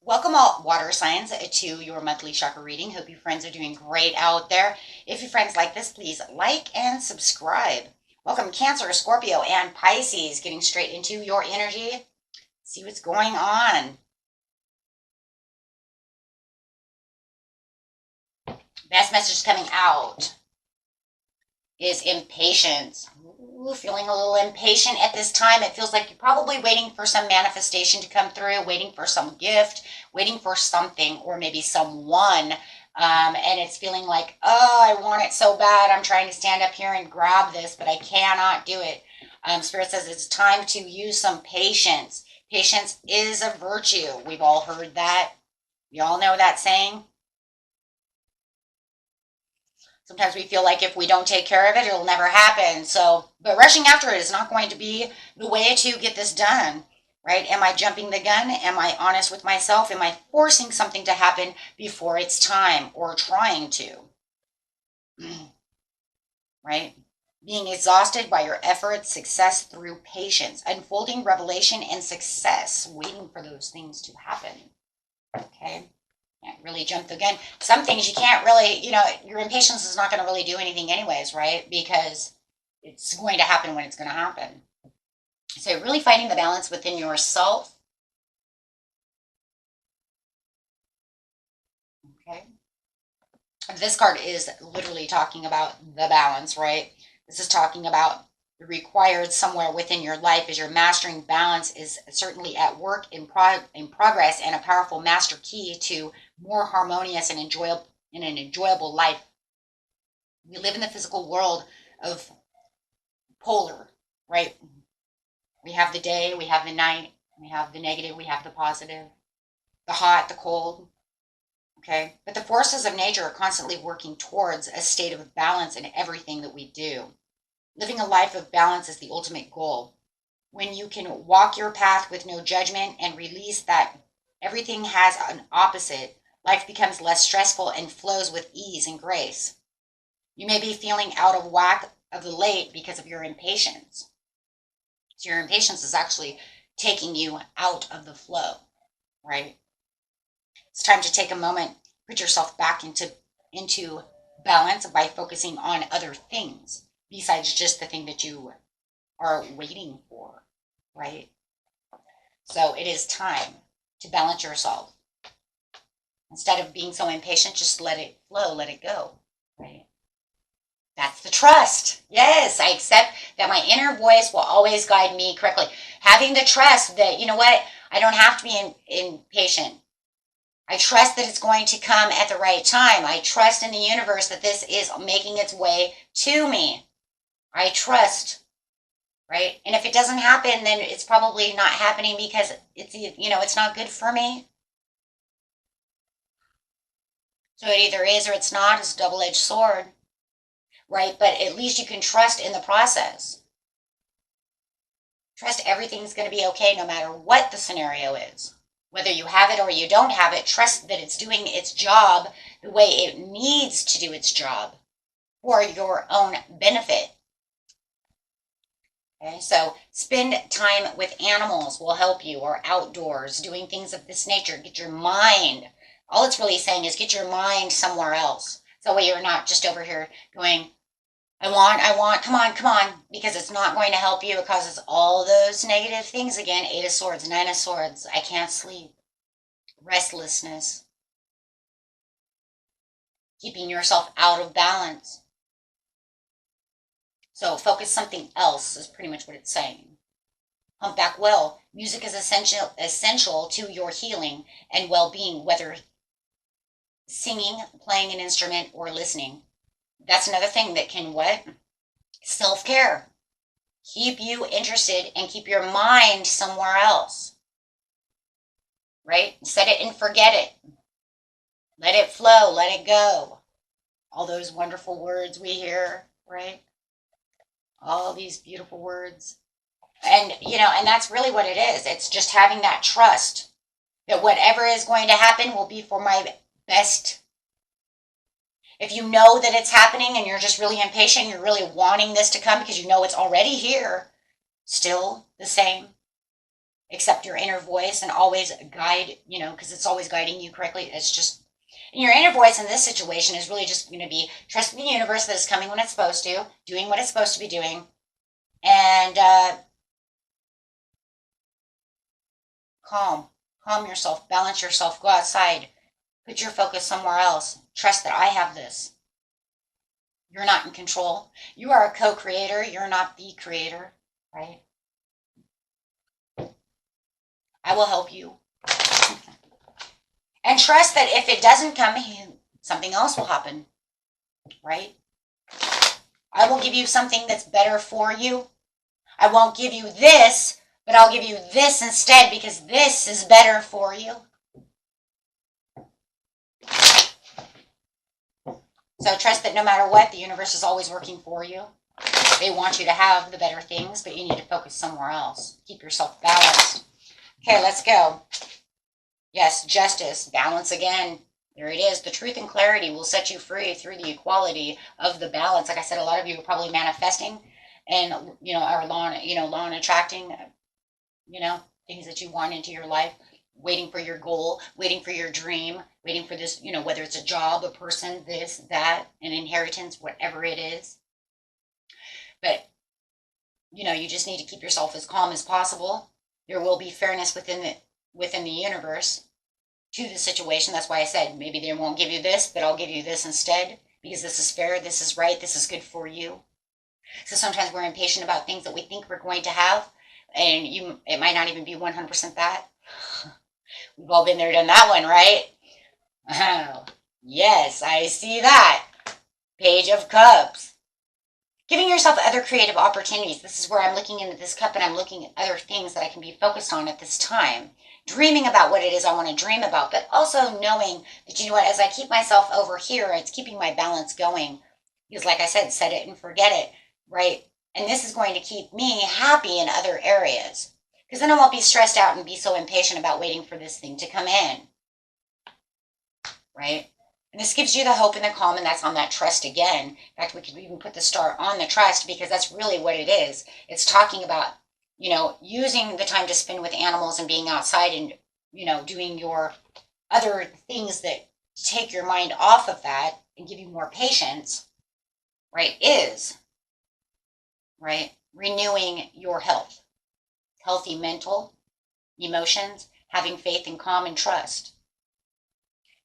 Welcome all water signs to your monthly chakra reading. Hope you friends are doing great out there. If you friends like this, please like and subscribe. Welcome Cancer, Scorpio, and Pisces. Getting straight into your energy. See what's going on. Best message coming out is impatience. Ooh, feeling a little impatient at this time. It feels like you're probably waiting for some manifestation to come through, waiting for some gift, waiting for something or maybe someone. And it's feeling like, oh, I want it so bad. I'm trying to stand up here and grab this, but I cannot do it. Spirit says it's time to use some patience. Patience is a virtue. We've all heard that. We all know that saying. Sometimes we feel like if we don't take care of it, it'll never happen. But rushing after it is not going to be the way to get this done, right? Am I jumping the gun? Am I honest with myself? Am I forcing something to happen before it's time or trying to? Right? Being exhausted by your efforts, success through patience, unfolding revelation and success, waiting for those things to happen. Okay? Can't really jump the gun. Some things you can't really, your impatience is not going to really do anything anyways, right? Because it's going to happen when it's going to happen. So really finding the balance within yourself. Okay. This card is literally talking about the balance, right? This is talking about the required somewhere within your life as you're mastering balance is certainly at work in progress and a powerful master key to more harmonious and an enjoyable life. We live in the physical world of polar, right? We have the day, we have the night, we have the negative, we have the positive, the hot, the cold. Okay, but the forces of nature are constantly working towards a state of balance in everything that we do. Living a life of balance is the ultimate goal. When you can walk your path with no judgment and release that everything has an opposite, life becomes less stressful and flows with ease and grace. You may be feeling out of whack of the late because of your impatience. So your impatience is actually taking you out of the flow, right? It's time to take a moment, put yourself back into balance by focusing on other things besides just the thing that you are waiting for, right? So it is time to balance yourself. Instead of being so impatient, just let it flow, let it go, right? That's the trust. Yes, I accept that my inner voice will always guide me correctly. Having the trust that, you know what, I don't have to be impatient. I trust that it's going to come at the right time. I trust in the universe that this is making its way to me. I trust, right? And if it doesn't happen, then it's probably not happening because it's not good for me. So it either is or it's not. It's a double-edged sword, right? But at least you can trust in the process. Trust everything's going to be okay no matter what the scenario is. Whether you have it or you don't have it, trust that it's doing its job the way it needs to do its job for your own benefit. Okay, so spend time with animals will help you, or outdoors, doing things of this nature. Get your mind. All it's really saying is get your mind somewhere else. So that way you're not just over here going, I want, come on, because it's not going to help you. It causes all those negative things again. 8 of Swords, 9 of Swords. I can't sleep. Restlessness. Keeping yourself out of balance. So focus something else is pretty much what it's saying. Humpback Whale. Music is essential to your healing and well-being, whether singing, playing an instrument, or listening. That's another thing that can what? Self-care. Keep you interested and keep your mind somewhere else. Right? Set it and forget it. Let it flow. Let it go. All those wonderful words we hear, right? All these beautiful words. And, and that's really what it is. It's just having that trust that whatever is going to happen will be for my best. If you know that it's happening and you're just really impatient, you're really wanting this to come because you know it's already here, still the same. Accept your inner voice and always guide, because it's always guiding you correctly. It's just, and your inner voice in this situation is really just going to be trusting the universe that it's coming when it's supposed to, doing what it's supposed to be doing, and calm yourself, balance yourself, go outside, put your focus somewhere else. Trust that I have this. You're not in control. You are a co-creator. You're not the creator, right? I will help you. And trust that if it doesn't come, something else will happen, right? I will give you something that's better for you. I won't give you this, but I'll give you this instead because this is better for you. So trust that no matter what, the universe is always working for you. They want you to have the better things, but you need to focus somewhere else. Keep yourself balanced. Okay, let's go. Yes, justice, balance again. There it is. The truth and clarity will set you free through the equality of the balance. Like I said, a lot of you are probably manifesting and, are law and attracting, things that you want into your life, waiting for your goal, waiting for your dream, waiting for this, whether it's a job, a person, this, that, an inheritance, whatever it is. But, you just need to keep yourself as calm as possible. There will be fairness within the universe to the situation. That's why I said maybe they won't give you this, but I'll give you this instead because this is fair, this is right, this is good for you. So sometimes we're impatient about things that we think we're going to have, and it might not even be 100% that. We've all been there, done that one, right? Oh, yes, I see that. Page of Cups. Giving yourself other creative opportunities. This is where I'm looking into this cup and I'm looking at other things that I can be focused on at this time. Dreaming about what it is I want to dream about, but also knowing that, as I keep myself over here, it's keeping my balance going. Because like I said, set it and forget it, right? And this is going to keep me happy in other areas. Because then I won't be stressed out and be so impatient about waiting for this thing to come in, right? And this gives you the hope and the calm, and that's on that trust again. In fact, we could even put the star on the trust because that's really what it is. It's talking about, using the time to spend with animals and being outside and, doing your other things that take your mind off of that and give you more patience, right, right, renewing your health, healthy mental, emotions, having faith and calm and trust.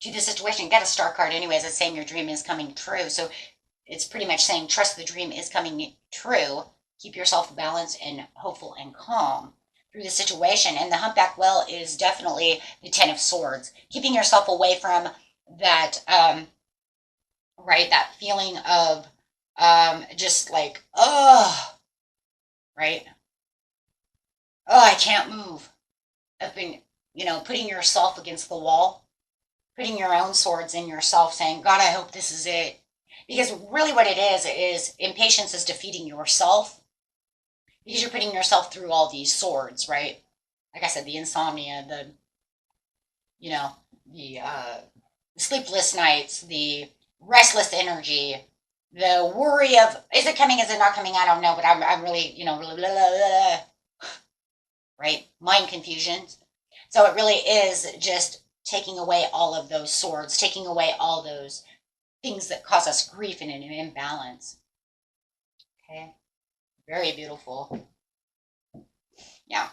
To the situation, you got a star card anyways. It's saying your dream is coming true. So it's pretty much saying trust the dream is coming true. Keep yourself balanced and hopeful and calm through the situation. And the humpback whale is definitely the 10 of Swords. Keeping yourself away from that, right, that feeling of just like, right? Oh, I can't move. I've been, putting yourself against the wall. Putting your own swords in yourself, saying, God, I hope this is it. Because really what it is impatience is defeating yourself. Because you're putting yourself through all these swords, right? Like I said, the insomnia, the sleepless nights, the restless energy, the worry of, is it coming, is it not coming? I don't know, but I'm really, really, blah, blah, blah, right? Mind confusions. So it really is just taking away all of those swords, taking away all those things that cause us grief and an imbalance. Okay, very beautiful. Yeah,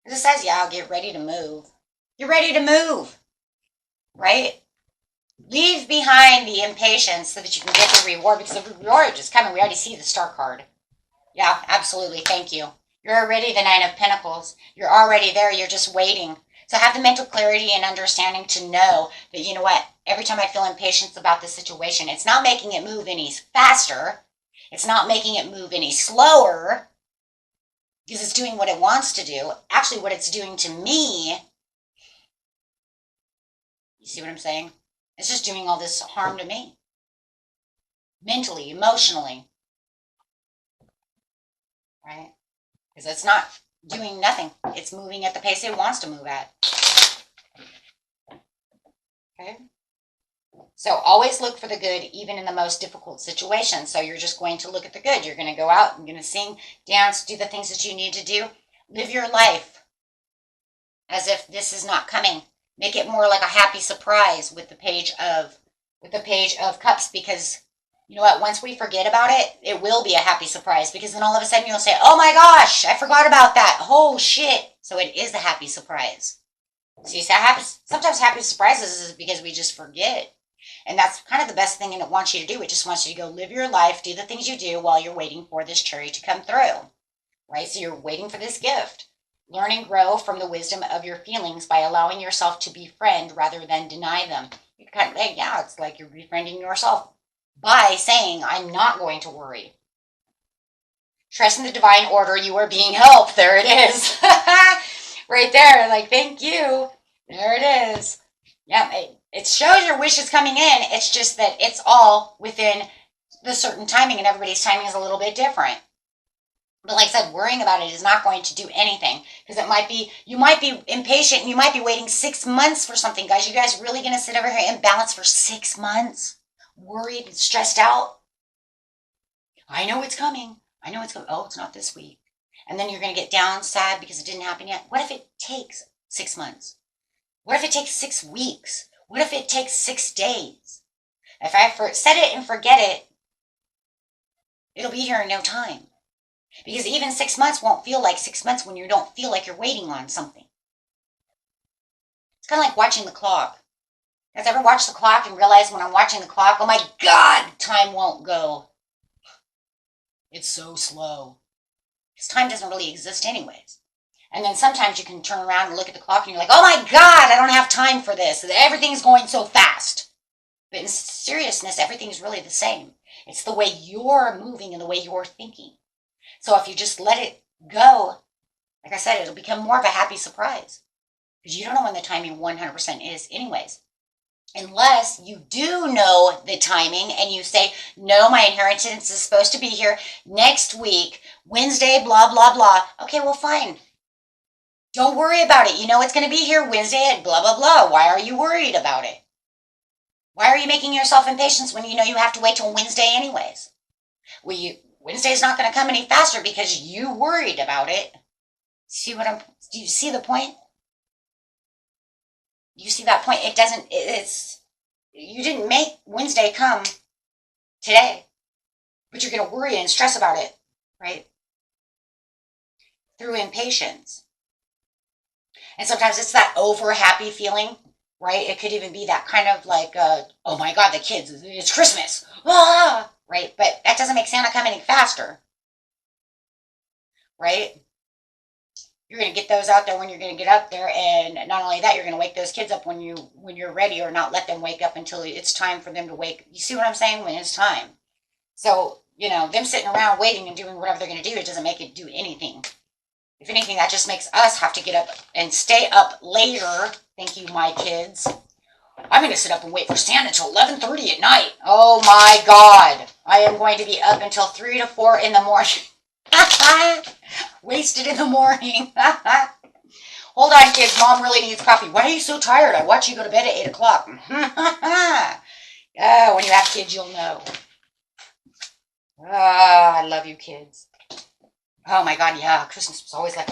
it says, yeah, get ready to move. You're ready to move, right? Leave behind the impatience so that you can get the reward, because the reward is coming. We already see the star card. Yeah, absolutely. Thank you. You're already the 9 of Pentacles. You're already there. You're just waiting. So have the mental clarity and understanding to know that, you know what, every time I feel impatience about this situation, it's not making it move any faster. It's not making it move any slower because it's doing what it wants to do. Actually, what it's doing to me, you see what I'm saying? It's just doing all this harm to me. Mentally, emotionally. Right? Because it's not doing nothing. It's moving at the pace it wants to move at. Okay? So always look for the good, even in the most difficult situations. So you're just going to look at the good. You're going to go out, you're going to sing, dance, do the things that you need to do. Live your life as if this is not coming. Make it more like a happy surprise with the page of cups, because you know what? Once we forget about it, it will be a happy surprise, because then all of a sudden you'll say, oh my gosh, I forgot about that. Oh shit. So it is a happy surprise. So you say sometimes happy surprises is because we just forget. And that's kind of the best thing it wants you to do. It just wants you to go live your life, do the things you do while you're waiting for this cherry to come through. Right? So you're waiting for this gift. Learn and grow from the wisdom of your feelings by allowing yourself to befriend rather than deny them. You kind of, yeah, it's like you're befriending yourself by saying, I'm not going to worry. Trust in the divine order. You are being helped. There it is. Right there. Like, thank you. There it is. Yeah, it shows your wish is coming in. It's just that it's all within the certain timing, and everybody's timing is a little bit different. But like I said, worrying about it is not going to do anything, because you might be impatient and you might be waiting 6 months for something. Guys, you guys really going to sit over here in balance for 6 months? Worried and stressed out? I know it's coming. I know it's coming. Oh, it's not this week. And then you're going to get down, sad because it didn't happen yet. What if it takes 6 months? What if it takes 6 weeks? What if it takes 6 days? If I set it and forget it, it'll be here in no time. Because even 6 months won't feel like 6 months when you don't feel like you're waiting on something. It's kind of like watching the clock. Guys, ever watch the clock and realize when I'm watching the clock, oh my God, time won't go. It's so slow. Because time doesn't really exist anyways. And then sometimes you can turn around and look at the clock and you're like, oh my God, I don't have time for this. Everything's going so fast. But in seriousness, everything's really the same. It's the way you're moving and the way you're thinking. So if you just let it go, like I said, it'll become more of a happy surprise. Because you don't know when the timing 100% is anyways. Unless you do know the timing and you say, no, my inheritance is supposed to be here next week, Wednesday, blah, blah, blah. Okay, well, fine. Don't worry about it. You know it's going to be here Wednesday at blah, blah, blah. Why are you worried about it? Why are you making yourself impatient when you know you have to wait till Wednesday anyways? Wednesday's not going to come any faster because you worried about it. Do you see the point? You see that point? You didn't make Wednesday come today, but you're going to worry and stress about it, right? Through impatience. And sometimes it's that over happy feeling, right? It could even be that kind of like, oh my God, the kids, it's Christmas, right? But that doesn't make Santa come any faster, right? You're going to get those out there when you're going to get up there, and not only that, you're going to wake those kids up when you're ready, or not let them wake up until it's time for them to wake. You see what I'm saying? When it's time. So, them sitting around waiting and doing whatever they're going to do, it doesn't make it do anything. If anything, that just makes us have to get up and stay up later. Thank you, my kids. I'm going to sit up and wait for Santa until 11:30 at night. Oh my God. I am going to be up until 3 to 4 in the morning. Wasted in the morning. Hold on, kids. Mom really needs coffee. Why are you so tired? I watch you go to bed at 8 o'clock. When you have kids, you'll know. I love you, kids. Oh my God, yeah. Christmas was always like,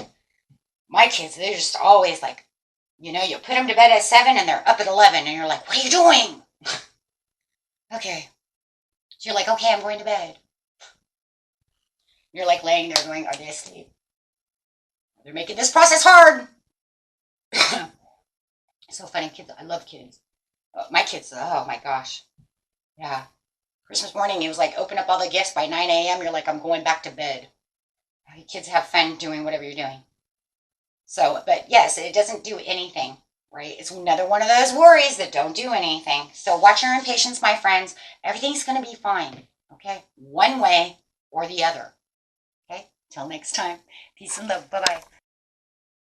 my kids, they're just always like, you put them to bed at 7 and they're up at 11 and you're like, what are you doing? Okay. So you're like, okay, I'm going to bed. You're like laying there going, are they asleep? They're making this process hard. So funny, kids. I love kids. My kids, oh my gosh. Yeah. Christmas morning, it was like, open up all the gifts by 9 a.m. You're like, I'm going back to bed. You kids have fun doing whatever you're doing. So, but yes, it doesn't do anything, right? It's another one of those worries that don't do anything. So watch your impatience, my friends. Everything's going to be fine, okay? One way or the other. Okay? Till next time. Peace and love. Bye-bye.